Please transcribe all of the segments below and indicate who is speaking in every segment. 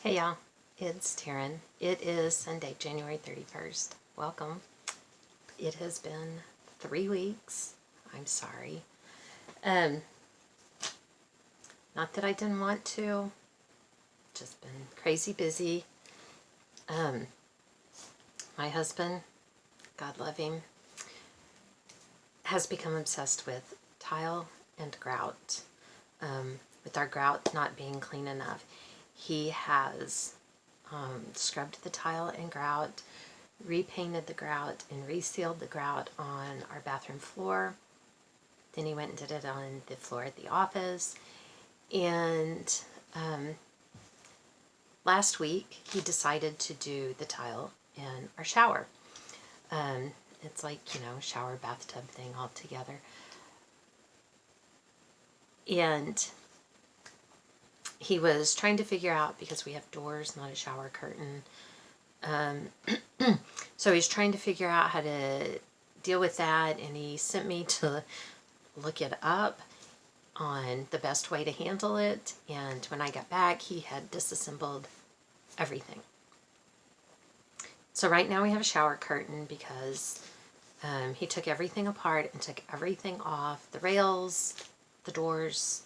Speaker 1: Hey y'all, it's Taryn. It is Sunday, January 31st. Welcome. It has been 3 weeks. I'm sorry. Um, Not that I didn't want to, just been crazy busy. My husband, God love him, has become obsessed with tile and grout. With our grout not being clean enough, he has scrubbed the tile and grout, repainted the grout, and resealed the grout on our bathroom floor. Then he went and did it on the floor at the office. And last week, he decided to do the tile in our shower. It's like, shower bathtub thing all together. And he was trying to figure out, because we have doors, not a shower curtain. So he's trying to figure out how to deal with that, and he sent me to look it up on the best way to handle it. And when I got back, he had disassembled everything. So right now we have a shower curtain because he took everything apart and took everything off, the rails, the doors,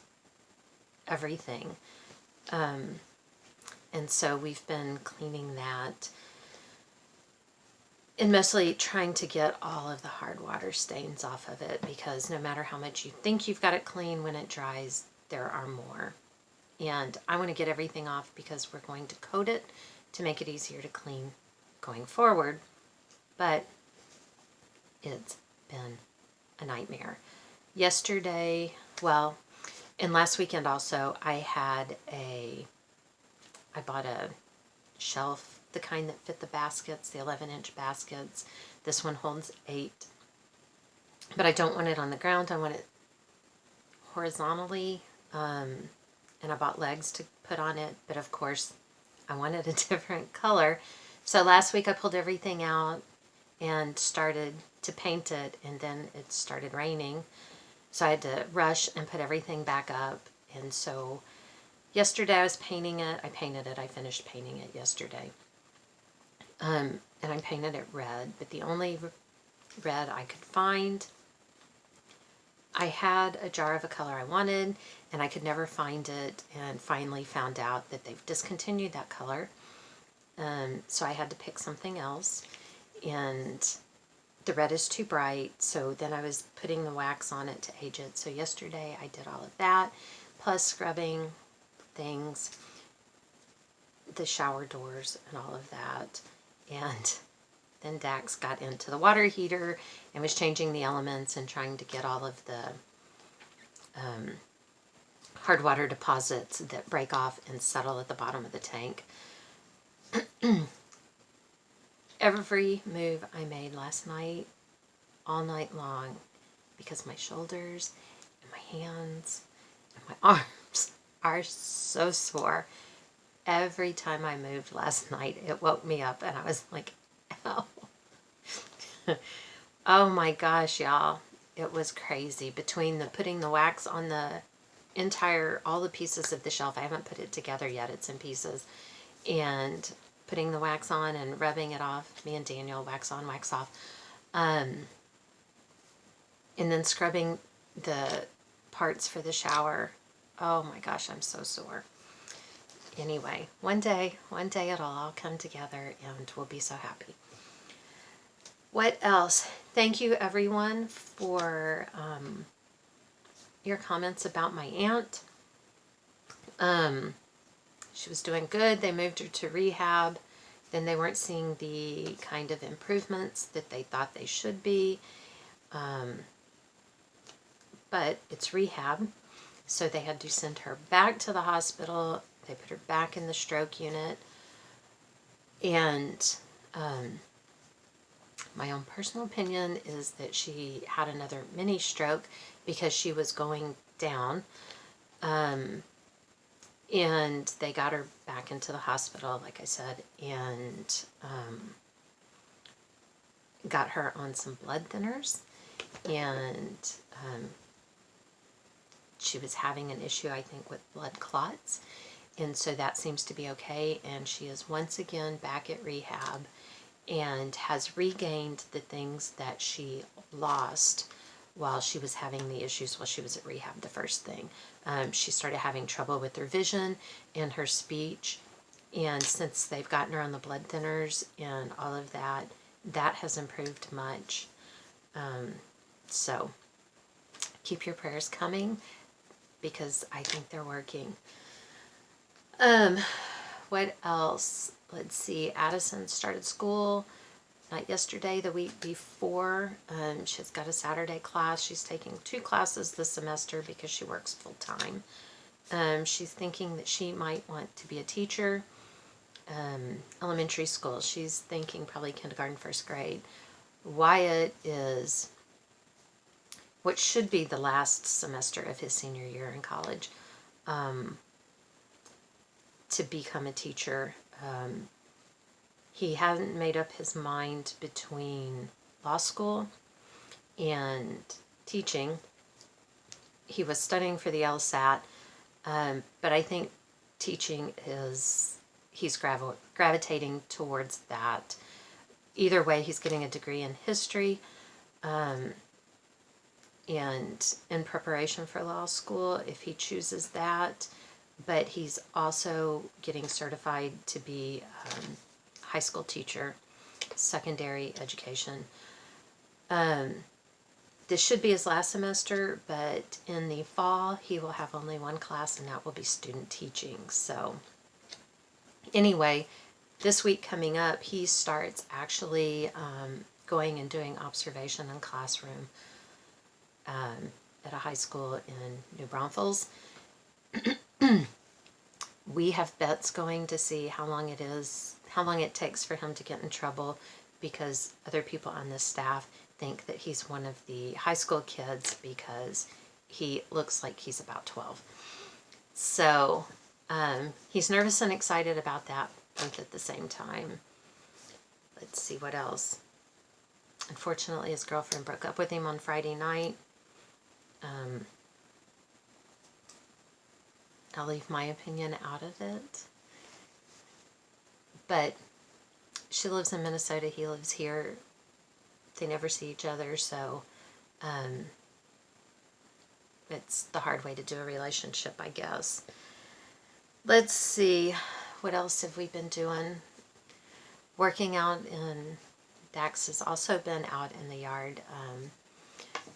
Speaker 1: everything. And so we've been cleaning that and mostly trying to get all of the hard water stains off of it, because no matter how much you think you've got it clean, when it dries, there are more. And I want to get everything off because we're going to coat it to make it easier to clean going forward. But it's been a nightmare. Yesterday, well, and last weekend also, I bought a shelf, the kind that fit the baskets, the 11-inch baskets. This one holds 8. But I don't want it on the ground. I want it horizontally. And I bought legs to put on it. But of course, I wanted a different color. So last week I pulled everything out and started to paint it. And then it started raining. So I had to rush and put everything back up. And so yesterday I was painting it. I finished painting it yesterday. And I painted it red, but the only red I could find, I had a jar of a color I wanted, and I could never find it, and finally found out that they've discontinued that color. So I had to pick something else, and the red is too bright, so then I was putting the wax on it to age it. So yesterday I did all of that, plus scrubbing things, the shower doors and all of that. And then Dax got into the water heater and was changing the elements and trying to get all of the hard water deposits that break off and settle at the bottom of the tank. Every move I made last night, all night long, because my shoulders and my hands and my arms are so sore. Every time I moved last night, it woke me up, and I was like, ow. Oh my gosh, y'all. It was crazy. Between putting the wax on all the pieces of the shelf, I haven't put it together yet, it's in pieces, and putting the wax on and rubbing it off, me and Daniel, wax on, wax off, and then scrubbing the parts for the shower. Oh my gosh, I'm so sore. Anyway, one day it'll all come together and we'll be so happy. What else? Thank you everyone for your comments about my aunt. She was doing good. They moved her to rehab. Then they weren't seeing the kind of improvements that they thought they should be. But it's rehab, so they had to send her back to the hospital. They put her back in the stroke unit, and my own personal opinion is that she had another mini stroke because she was going down, and they got her back into the hospital, like I said, and got her on some blood thinners, and she was having an issue, I think, with blood clots. And so that seems to be okay. And she is once again back at rehab and has regained the things that she lost while she was having the issues while she was at rehab. The first thing, she started having trouble with her vision and her speech. And since they've gotten her on the blood thinners and all of that, that has improved much. So keep your prayers coming because I think they're working. What else? Let's see. Addison started school not yesterday, the week before. She's got a Saturday class. She's taking 2 classes this semester because she works full time. She's thinking that she might want to be a teacher. Elementary school. She's thinking probably kindergarten, 1st grade. Wyatt is what should be the last semester of his senior year in college to become a teacher. He hadn't made up his mind between law school and teaching. He was studying for the LSAT, but I think teaching he's gravitating towards that. Either way, he's getting a degree in history and in preparation for law school if he chooses that. But he's also getting certified to be high school teacher, secondary education. This should be his last semester, but in the fall he will have only 1 class, and that will be student teaching. So anyway, this week coming up, he starts actually going and doing observation in classroom at a high school in New Braunfels. We have bets going to see how long it takes for him to get in trouble, because other people on this staff think that he's one of the high school kids because he looks like he's about 12. So he's nervous and excited about that both at the same time. Let's see what else. Unfortunately, his girlfriend broke up with him on Friday night. I'll leave my opinion out of it. But she lives in Minnesota, he lives here. They never see each other, so it's the hard way to do a relationship, I guess. Let's see, what else have we been doing? Working out, and Dax has also been out in the yard,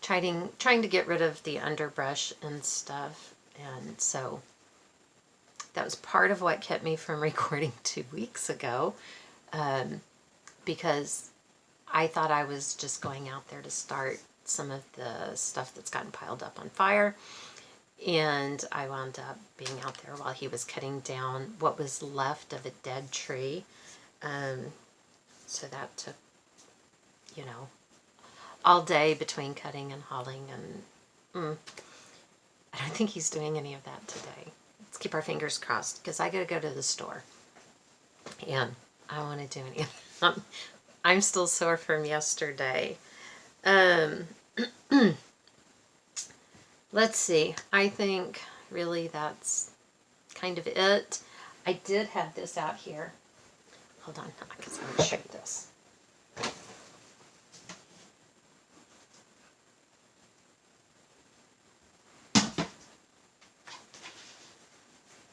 Speaker 1: trying to get rid of the underbrush and stuff, and so that was part of what kept me from recording 2 weeks ago, because I thought I was just going out there to start some of the stuff that's gotten piled up on fire, and I wound up being out there while he was cutting down what was left of a dead tree. So that took, all day between cutting and hauling, and I don't think he's doing any of that today. Let's keep our fingers crossed, because I gotta go to the store, and I don't want to do any of that. I'm still sore from yesterday. Let's see. I think really that's kind of it. I did have this out here. Hold on, because I'm going to show you this.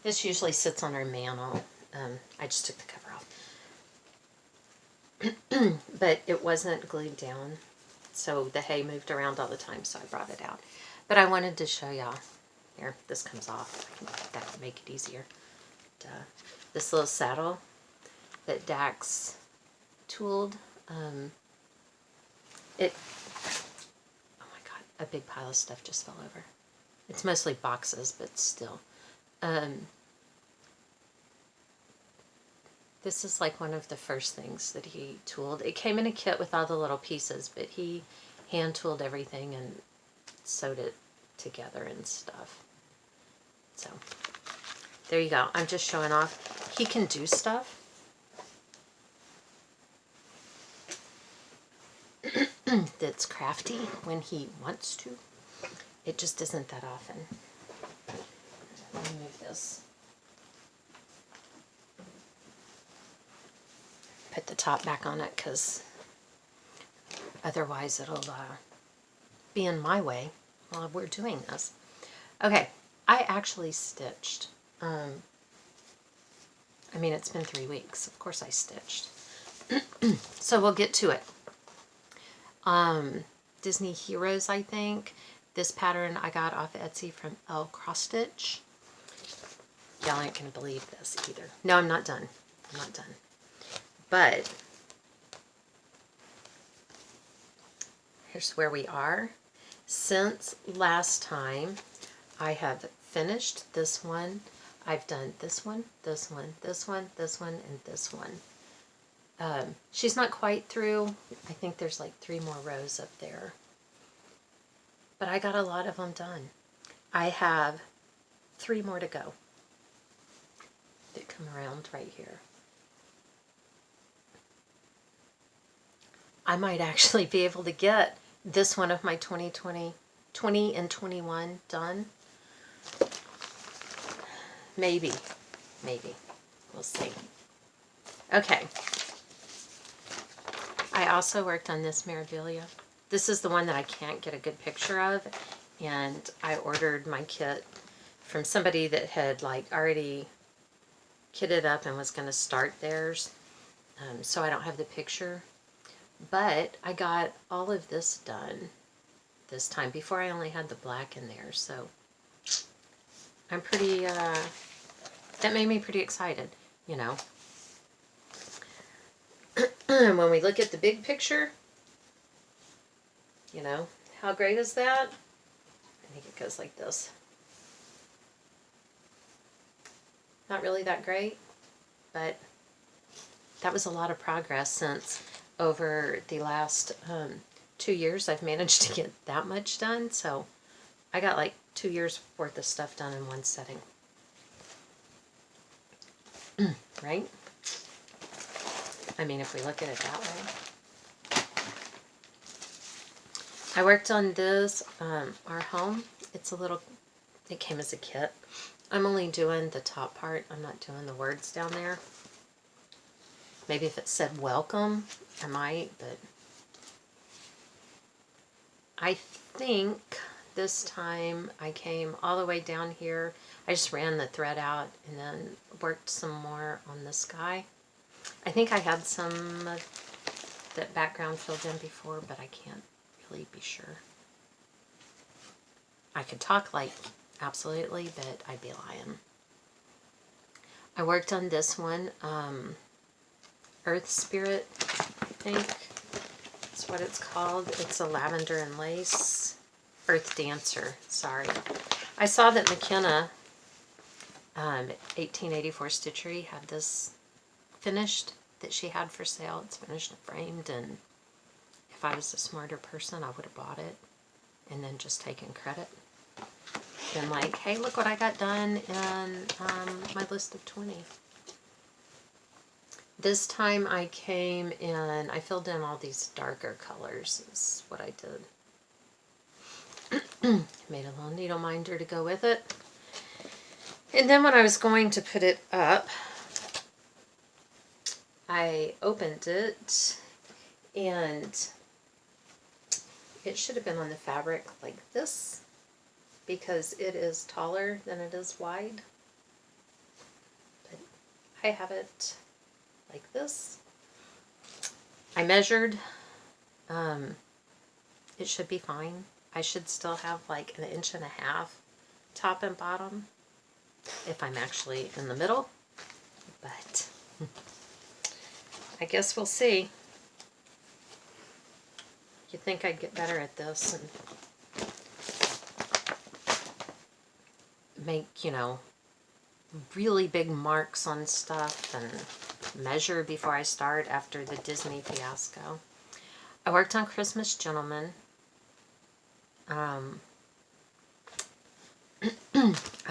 Speaker 1: This usually sits on our mantle. I just took the cover off. But it wasn't glued down, so the hay moved around all the time, so I brought it out. But I wanted to show y'all. Here, this comes off. I can put that to make it easier. This little saddle that Dax tooled. Oh my god, a big pile of stuff just fell over. It's mostly boxes, but still. This is like one of the first things that he tooled. It came in a kit with all the little pieces, but he hand tooled everything and sewed it together and stuff. So there you go. I'm just showing off. He can do stuff. That's crafty when he wants to. It just isn't that often. Let me move this. put the top back on it because otherwise it'll be in my way while we're doing this. Okay, I actually stitched. I mean, it's been 3 weeks. Of course I stitched. So we'll get to it. Disney Heroes, I think. This pattern I got off Etsy from L Cross Stitch. Y'all ain't gonna believe this either. No, I'm not done. I'm not done. But here's where we are. Since last time, I have finished this one. I've done this one, this one, this one, this one, and this one. She's not quite through. I think there's like 3 more rows up there. But I got a lot of them done. I have 3 more to go that come around right here. I might actually be able to get this one of my 20 and 21 done. Maybe. We'll see. Okay. I also worked on this Mirabilia. This is the one that I can't get a good picture of, and I ordered my kit from somebody that had like already kitted up and was going to start theirs, so I don't have the picture. But I got all of this done this time. Before I only had the black in there, so I'm pretty, that made me pretty excited, you know. When we look at the big picture, you know, how great is that? I think it goes like this. Not really that great, but that was a lot of progress since over the last 2 years I've managed to get that much done. So I got like 2 years worth of stuff done in one setting. Right? I mean, if we look at it that way. I worked on this, our home. It's a little, it came as a kit. I'm only doing the top part. I'm not doing the words down there. Maybe if it said welcome, I might, but I think this time I came all the way down here. I just ran the thread out and then worked some more on the sky. I think I had some of that background filled in before, but I can't really be sure. I could talk like absolutely, but I'd be lying. I worked on this one, Earth Spirit, I think that's what it's called. It's a lavender and lace. Earth Dancer, sorry. I saw that McKenna, 1884 Stitchery, had this finished that she had for sale. It's finished and framed, and if I was a smarter person, I would have bought it and then just taken credit. Been like, hey, look what I got done in my list of 20. This time I came in, I filled in all these darker colors, is what I did. Made a little needle minder to go with it. And then when I was going to put it up, I opened it, and it should have been on the fabric like this, because it is taller than it is wide. But I have it like this. I measured. It should be fine. I should still have like 1.5 inches top and bottom if I'm actually in the middle, but I guess we'll see. You'd think I'd get better at this and make, you know, really big marks on stuff and measure before I start after the Disney fiasco. I worked on Christmas Gentleman. I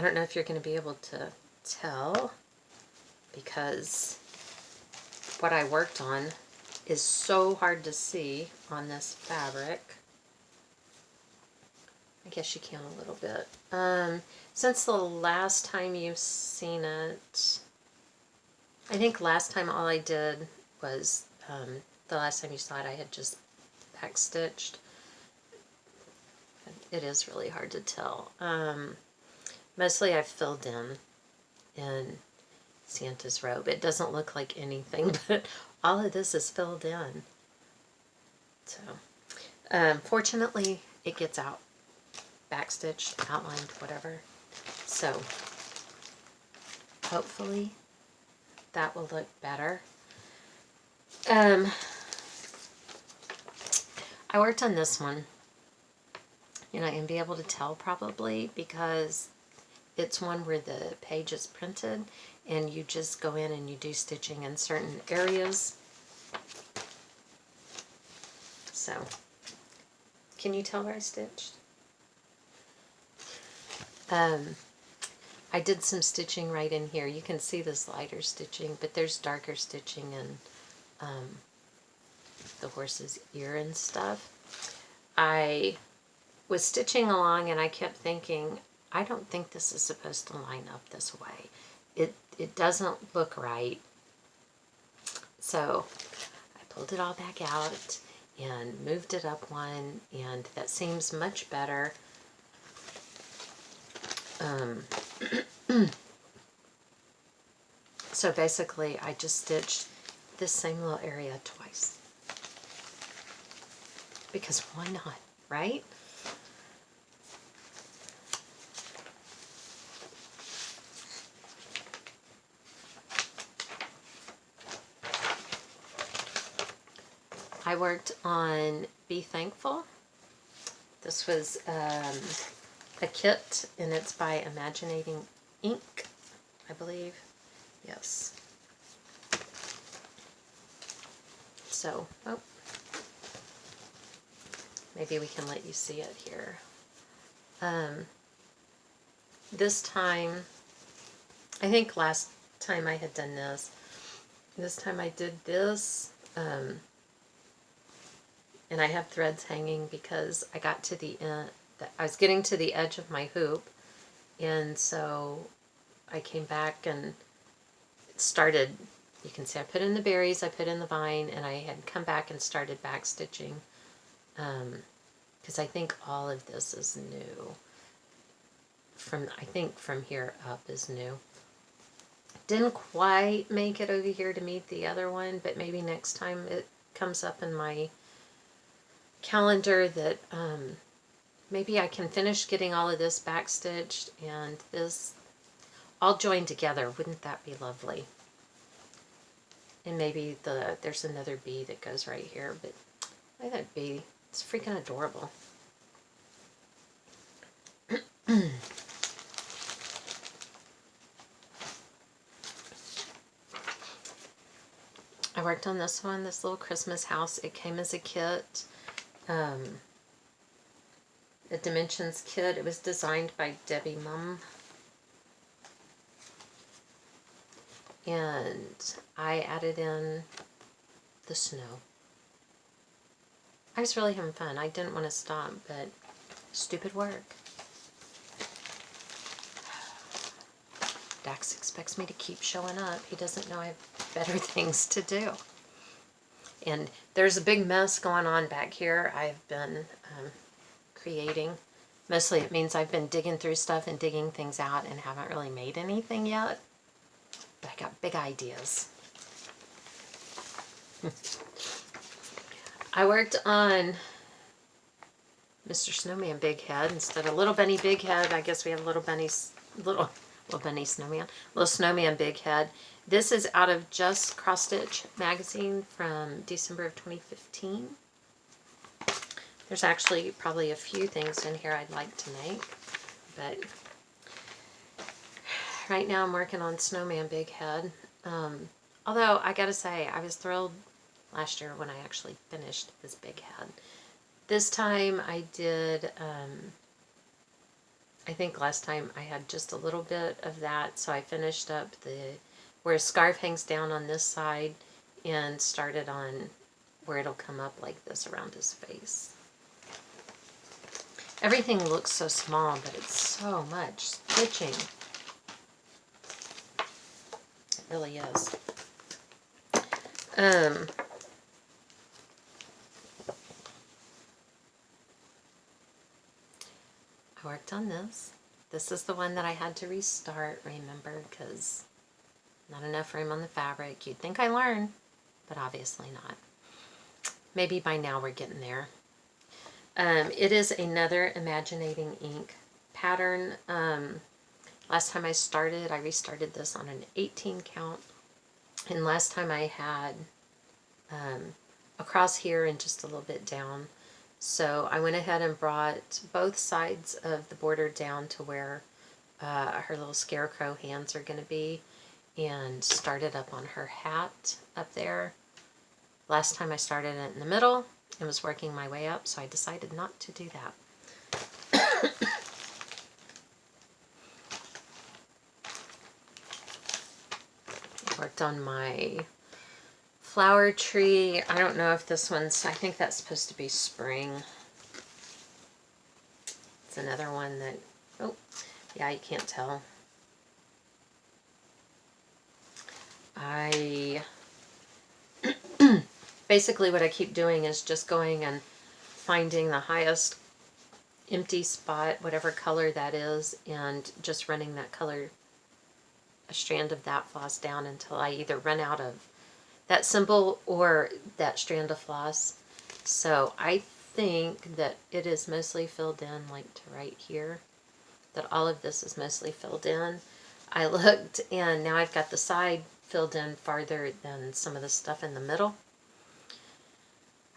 Speaker 1: don't know if you're going to be able to tell, because what I worked on is so hard to see on this fabric. I guess you can a little bit. Since the last time you've seen it, I think last time all I did was, the last time you saw it, I had just back stitched. It is really hard to tell. Mostly I've filled in Santa's robe. It doesn't look like anything, but all of this is filled in. So, fortunately, it gets out. Backstitched, outlined, whatever. So, hopefully, that will look better. I worked on this one. You're not going to be able to tell probably because it's one where the page is printed and you just go in and you do stitching in certain areas. So, can you tell where I stitched? I did some stitching right in here. You can see this lighter stitching, but there's darker stitching in the horse's ear and stuff. I was stitching along and I kept thinking, I don't think this is supposed to line up this way. It doesn't look right. So I pulled it all back out and moved it up one, and that seems much better. So basically I just stitched this same little area twice. Because why not, right? I worked on Be Thankful. This was a kit, and it's by Imaginating Ink, I believe. Yes. So, oh, maybe we can let you see it here. This time, I think last time I had done this. This time I did this. And I have threads hanging because I got to the end. I was getting to the edge of my hoop, and so I came back and started. You can see I put in the berries, I put in the vine, and I had come back and started back stitching because I think all of this is new. I think from here up is new. Didn't quite make it over here to meet the other one, but maybe next time it comes up in my calendar that maybe I can finish getting all of this back stitched and this all joined together. Wouldn't that be lovely? And maybe there's another bee that goes right here, but look at that bee. It's freaking adorable. I worked on this one, this little Christmas house. It came as a kit. A Dimensions kit. It was designed by Debbie Mum. And I added in the snow. I was really having fun. I didn't want to stop, but stupid work. Dax expects me to keep showing up. He doesn't know I have better things to do. And there's a big mess going on back here. I've been creating. Mostly it means I've been digging through stuff and digging things out and haven't really made anything yet. But I got big ideas. I worked on Mr. Snowman Big Head instead of Little Bunny Big Head. I guess we have Little Bunny Snowman. Little Snowman Big Head. This is out of Just Cross Stitch magazine from December of 2015. There's actually probably a few things in here I'd like to make, but right now I'm working on Snowman Big Head. Although I gotta say, I was thrilled last year when I actually finished this big head. This time I did, I think last time I had just a little bit of that, so I finished up where a scarf hangs down on this side and started on where it'll come up like this around his face. Everything looks so small, but it's so much stitching. It really is. I worked on this. This is the one that I had to restart, remember, because not enough room on the fabric. You'd think I learned, but obviously not. Maybe by now we're getting there. It is another Imaginating ink pattern. Last time I restarted this on an 18 count. And last time I had across here and just a little bit down. So I went ahead and brought both sides of the border down to where her little scarecrow hands are going to be, and started up on her hat up there. Last time I started it in the middle and was working my way up, so I decided not to do that. Worked on my flower tree. I don't know if this one's, I think that's supposed to be spring. It's another one that, oh, yeah, you can't tell. Basically what I keep doing is just going and finding the highest empty spot, whatever color that is, and just running that color, a strand of that floss down until I either run out of that symbol or that strand of floss. So I think that it is mostly filled in, like to right here, that all of this is mostly filled in. I looked and now I've got the side filled in farther than some of the stuff in the middle.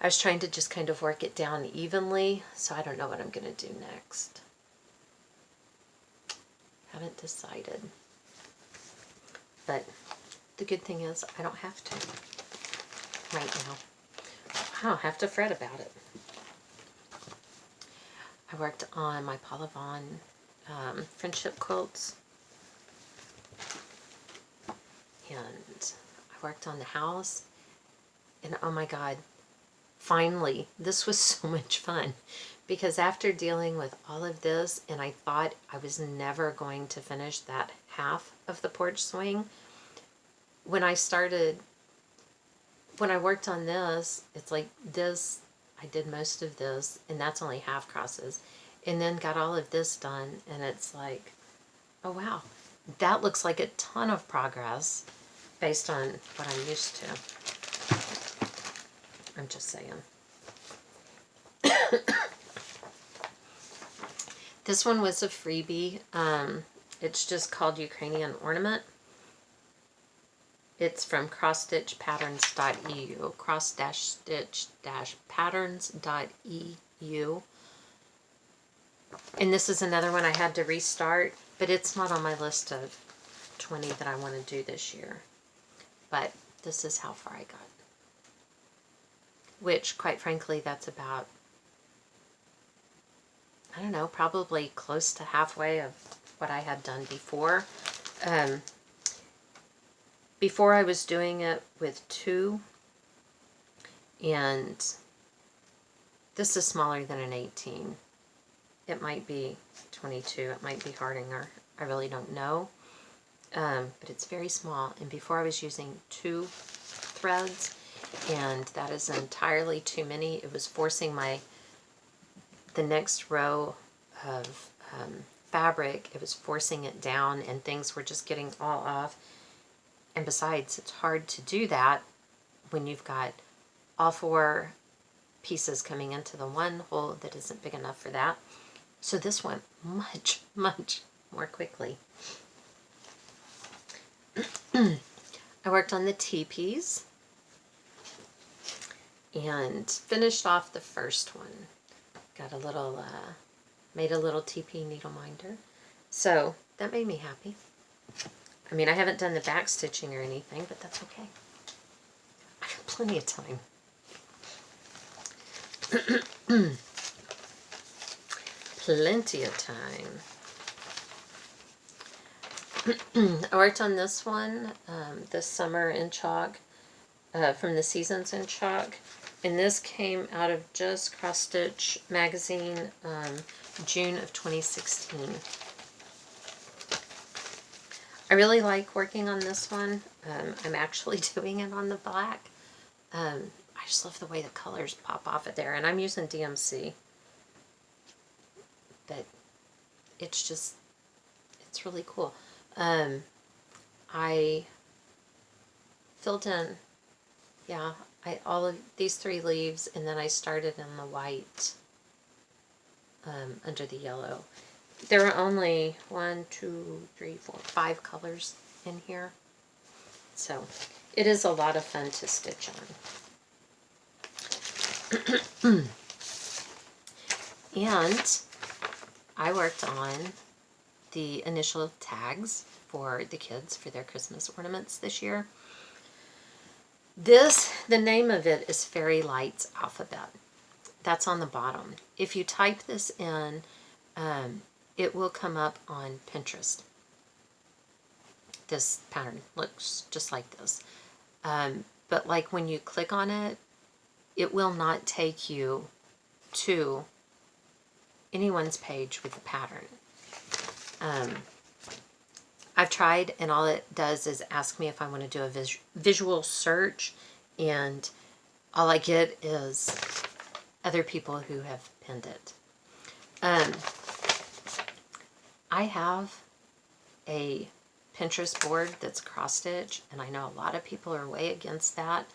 Speaker 1: I was trying to just kind of work it down evenly, so I don't know what I'm going to do next. Haven't decided. But the good thing is I don't have to right now. I don't have to fret about it. I worked on my Paula Vaughn friendship quilts. And I worked on the house. And oh my God, finally, this was so much fun. Because after dealing with all of this, and I thought I was never going to finish that half of the porch swing, when I worked on this, it's like this, I did most of this, and that's only half crosses, and then got all of this done, and it's like, oh wow, that looks like a ton of progress based on what I'm used to. I'm just saying. This one was a freebie. It's just called Ukrainian Ornament. It's from cross-stitch-patterns.eu, cross-stitch-patterns.eu. And this is another one I had to restart, but it's not on my list of 20 that I want to do this year. But this is how far I got. Which, quite frankly, that's about, I don't know, probably close to halfway of what I had done before. Before I was doing it with 2, and this is smaller than an 18. It might be 22, it might be Hardinger, I really don't know. But it's very small, and before I was using 2 threads, and that is entirely too many. It was forcing the next row of fabric, it was forcing it down, and things were just getting all off. And besides, it's hard to do that when you've got all 4 pieces coming into the one hole that isn't big enough for that. So this went much, much more quickly. I worked on the teepees and finished off the first one. Got a little, made a little teepee needle minder. So that made me happy. I mean, I haven't done the back stitching or anything, but that's okay. I got plenty of time. Plenty of time. I worked on this one this summer in chalk, from the Seasons in Chalk. And this came out of just Cross Stitch magazine, June of 2016. I really like working on this one. I'm actually doing it on the black I just love the way the colors pop off of there. And I'm using DMC. But it's really cool. I filled in, yeah, all of these 3 leaves, and then I started in the white under the yellow. There are only 1, 2, 3, 4, 5 colors in here. So it is a lot of fun to stitch on. And I worked on the initial tags for the kids for their Christmas ornaments this year. The name of it is Fairy Lights Alphabet. That's on the bottom. If you type this in, it will come up on Pinterest. This pattern looks just like this. But like when you click on it, it will not take you to anyone's page with the pattern. I've tried, and all it does is ask me if I want to do a visual search, and all I get is other people who have pinned it. I have a Pinterest board that's cross-stitch, and I know a lot of people are way against that.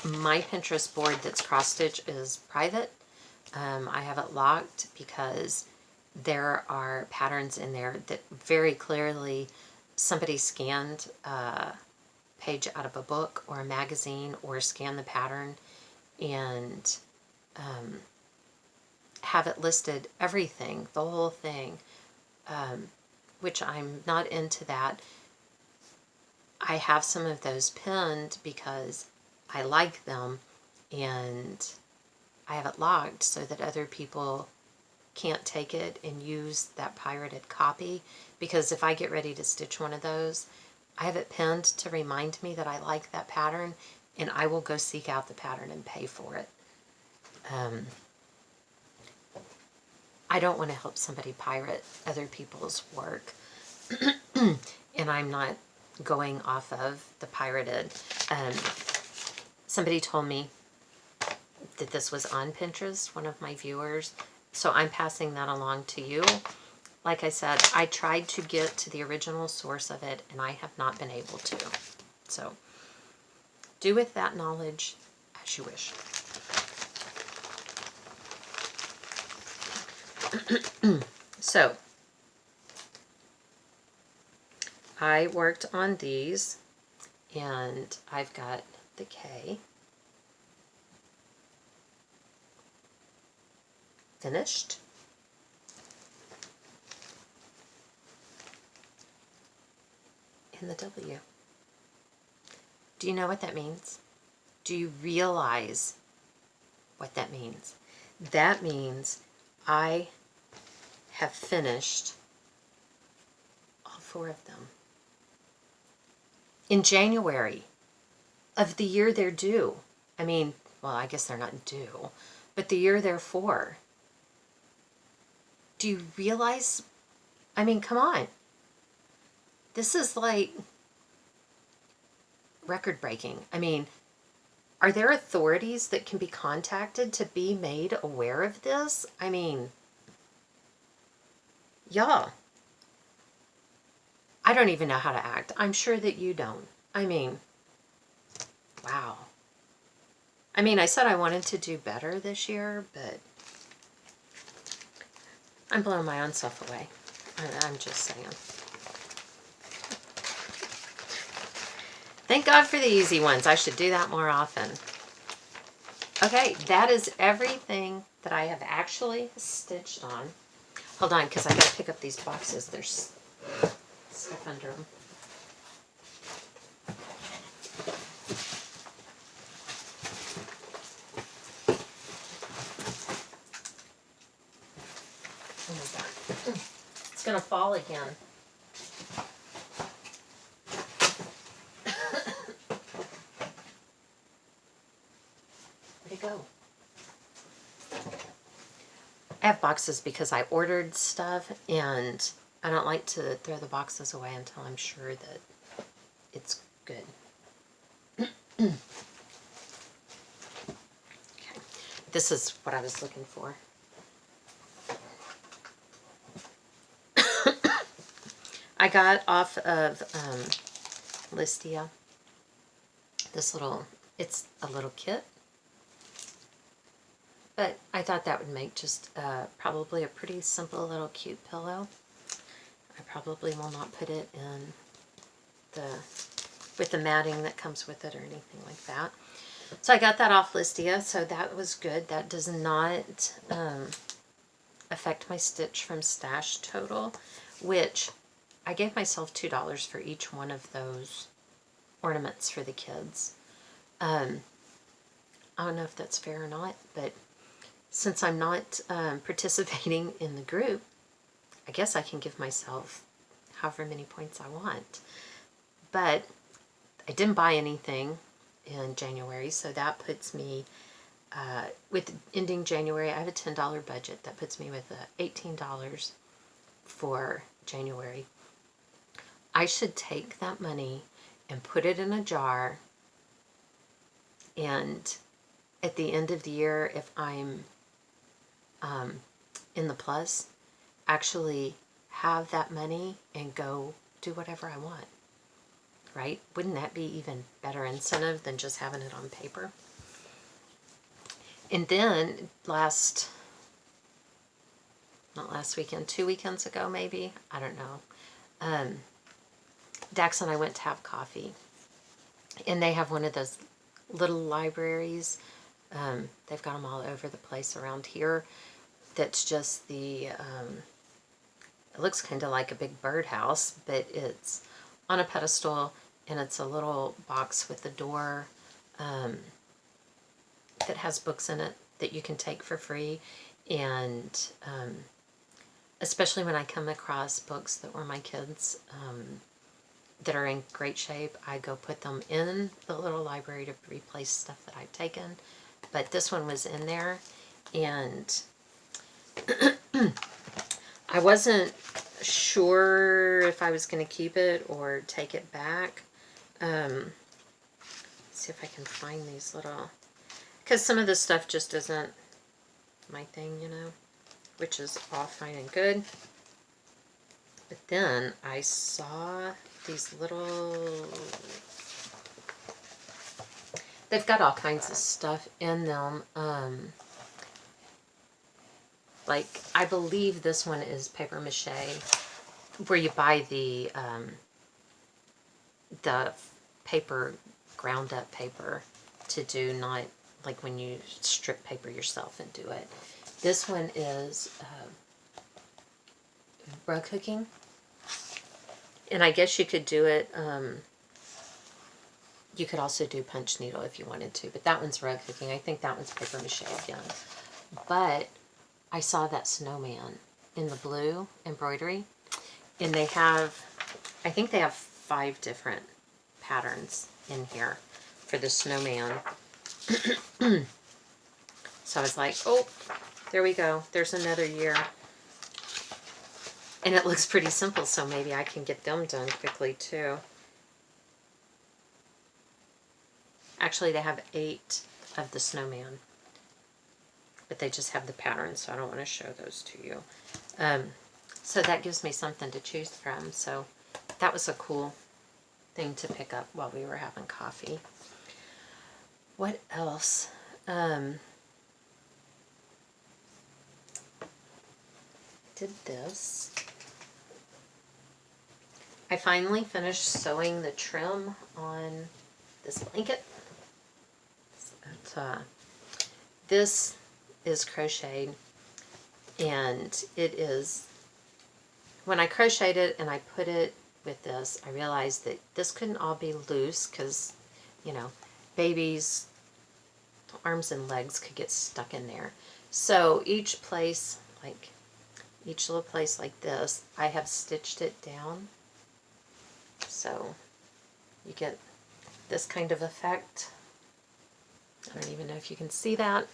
Speaker 1: My Pinterest board that's cross-stitch is private. I have it locked because there are patterns in there that very clearly somebody scanned a page out of a book or a magazine, or scanned the pattern and have it listed, everything, the whole thing, which I'm not into that. I have some of those pinned because I like them, and I have it locked so that other people can't take it and use that pirated copy, because if I get ready to stitch one of those, I have it pinned to remind me that I like that pattern, and I will go seek out the pattern and pay for it. I don't want to help somebody pirate other people's work, and I'm not going off of the pirated. Somebody told me that this was on Pinterest, one of my viewers, so I'm passing that along to you. Like I said, I tried to get to the original source of it, and I have not been able to. So do with that knowledge as you wish. So I worked on these, and I've got the K finished. And the W. Do you know what that means? Do you realize what that means? That means I have finished all 4 of them in January of the year they're due. I mean, well, I guess they're not due, but the year they're for. Do you realize? I mean, come on. This is like record breaking. I mean, are there authorities that can be contacted to be made aware of this? I mean, yeah. I don't even know how to act. I'm sure that you don't. I mean, wow. I mean, I said I wanted to do better this year, but I'm blowing my own self away. I'm just saying. Thank God for the easy ones. I should do that more often. Okay, that is everything that I have actually stitched on. Hold on, because I got to pick up these boxes. There's stuff under them. Oh my God. It's going to fall again. Where'd it go? I have boxes because I ordered stuff, and I don't like to throw the boxes away until I'm sure that it's good. This is what I was looking for. I got off of Listia this little, it's a little kit, but I thought that would make just probably a pretty simple little cute pillow. I probably will not put it in with the matting that comes with it or anything like that. So I got that off Listia, so that was good. That does not affect my stitch from stash total, which I gave myself $2 for each one of those ornaments for the kids. I don't know if that's fair or not, but since I'm not participating in the group, I guess I can give myself however many points I want. But I didn't buy anything in January, so that puts me, with ending January, I have a $10 budget. That puts me with $18 for January. I should take that money and put it in a jar, and at the end of the year, if I'm in the plus, actually have that money and go do whatever I want, right? Wouldn't that be even better incentive than just having it on paper? And then not last weekend, 2 weekends ago maybe, I don't know, Dax and I went to have coffee, and they have one of those little libraries. They've got them all over the place around here. That's just it looks kind of like a big birdhouse, but it's on a pedestal, and it's a little box with a door that has books in it that you can take for free. And especially when I come across books that were my kids' that are in great shape, I go put them in the little library to replace stuff that I've taken. But this one was in there, and I wasn't sure if I was going to keep it or take it back. Let's see if I can find these little, because some of this stuff just isn't my thing, you know, which is all fine and good. But then I saw these little, they've got all kinds of stuff in them. Like, I believe this one is paper mache, where you buy the paper, ground up paper to do, not like when you strip paper yourself and do it. This one is rug hooking. And I guess you could do it, you could also do punch needle if you wanted to, but that one's rug hooking. I think that one's paper mache again. But I saw that snowman in the blue embroidery, and they have, I think they have 5 different patterns in here for the snowman. So I was like, oh, there we go. There's another year. And it looks pretty simple, so maybe I can get them done quickly too. Actually, they have 8 of the snowman, but they just have the patterns, so I don't want to show those to you. So that gives me something to choose from. So that was a cool thing to pick up while we were having coffee. What else? Did this. I finally finished sewing the trim on this blanket. This is crocheted, and it is, when I crocheted it and I put it with this, I realized that this couldn't all be loose because, you know, babies' arms and legs could get stuck in there. So each place, like each little place like this, I have stitched it down. So you get this kind of effect. I don't even know if you can see that.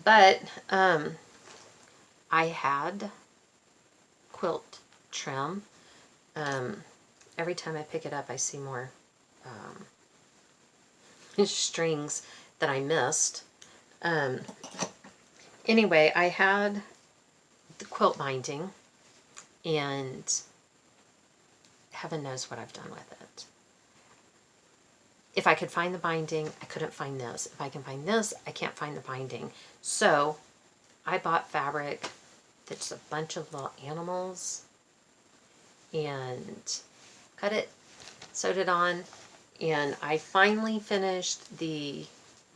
Speaker 1: But I had quilt trim. Every time I pick it up, I see more strings that I missed. Um, anyway, I had the quilt binding, and heaven knows what I've done with it. If I could find the binding, I couldn't find this. If I can find this, I can't find the binding. So I bought fabric that's a bunch of little animals and cut it, sewed it on, and I finally finished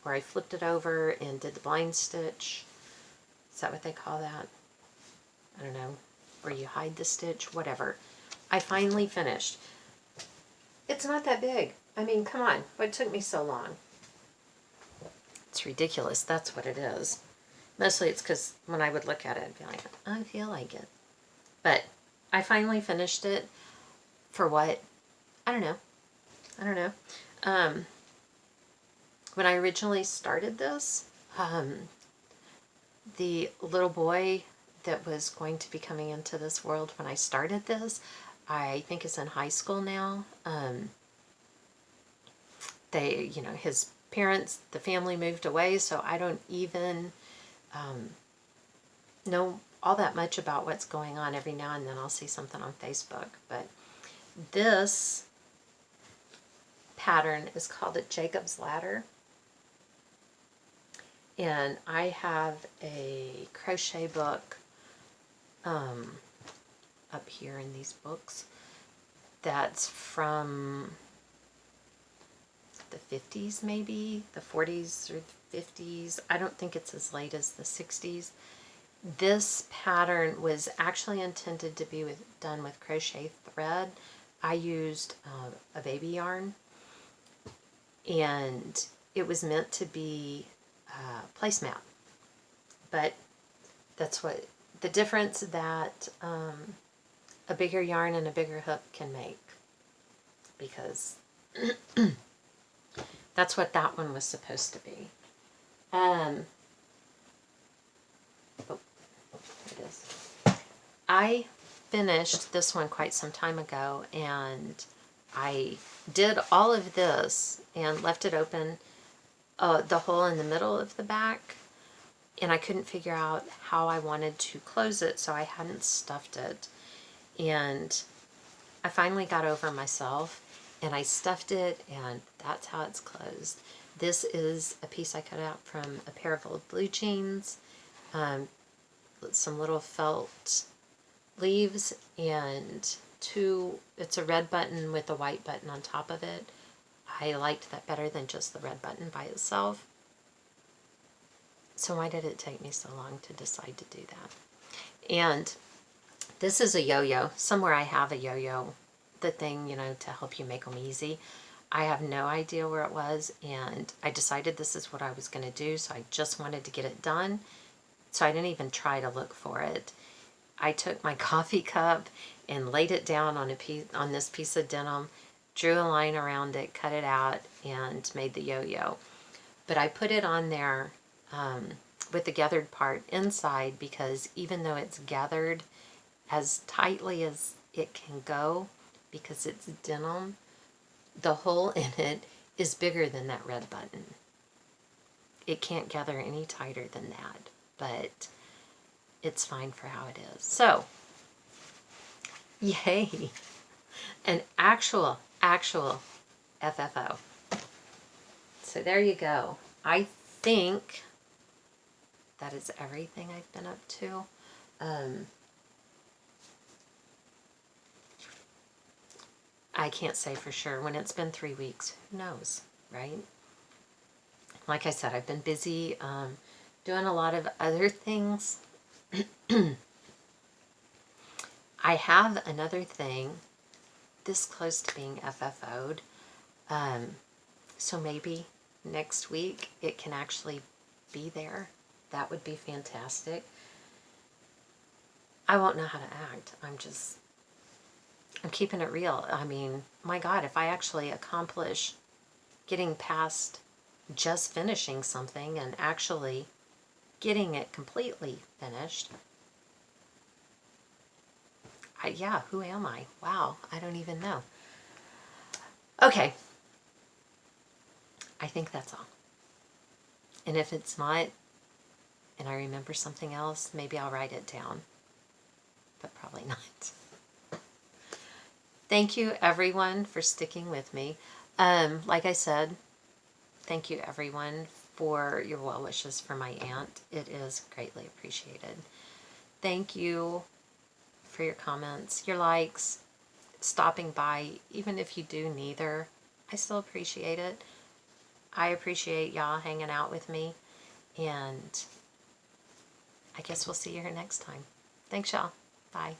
Speaker 1: where I flipped it over and did the blind stitch. Is that what they call that? I don't know. Where you hide the stitch, whatever. I finally finished. It's not that big. I mean, come on. What took me so long? It's ridiculous. That's what it is. Mostly it's because when I would look at it, I'd be like, I feel like it. But I finally finished it for what? I don't know. When I originally started this, the little boy that was going to be coming into this world when I started this, I think is in high school now. His parents, the family moved away, so I don't even know all that much about what's going on. Every now and then I'll see something on Facebook. But this pattern is called a Jacob's Ladder. And I have a crochet book up here in these books that's from the 50s, maybe the 40s or the 50s. I don't think it's as late as the 60s. This pattern was actually intended to be done with crochet thread. I used a baby yarn, and it was meant to be placemat. But that's what the difference that a bigger yarn and a bigger hook can make, because that's what that one was supposed to be. Oh, it is. I finished this one quite some time ago, and I did all of this and left it open, the hole in the middle of the back, and I couldn't figure out how I wanted to close it, so I hadn't stuffed it. And I finally got over myself, and I stuffed it, and that's how it's closed. This is a piece I cut out from a pair of old blue jeans, some little felt leaves, and it's a red button with a white button on top of it. I liked that better than just the red button by itself. So why did it take me so long to decide to do that? And this is a yo-yo. Somewhere I have a yo-yo, the thing, to help you make them easy. I have no idea where it was, and I decided this is what I was going to do, so I just wanted to get it done. So I didn't even try to look for it. I took my coffee cup and laid it down on this piece of denim, drew a line around it, cut it out, and made the yo-yo. But I put it on there with the gathered part inside, because even though it's gathered as tightly as it can go, because it's denim, the hole in it is bigger than that red button. It can't gather any tighter than that, but it's fine for how it is. So, yay! An actual FFO. So there you go. I think that is everything I've been up to. I can't say for sure. When it's been 3 weeks, who knows, right? Like I said, I've been busy doing a lot of other things. I have another thing this close to being FFO'd. So maybe next week it can actually be there. That would be fantastic. I won't know how to act. I'm keeping it real. I mean, my God, if I actually accomplish getting past just finishing something and actually getting it completely finished, who am I? Wow, I don't even know. Okay, I think that's all. And if it's not, and I remember something else, maybe I'll write it down. But probably not. Thank you, everyone, for sticking with me. Like I said, thank you, everyone, for your well wishes for my aunt. It is greatly appreciated. Thank you for your comments, your likes, stopping by. Even if you do neither, I still appreciate it. I appreciate y'all hanging out with me. And I guess we'll see you here next time. Thanks, y'all. Bye.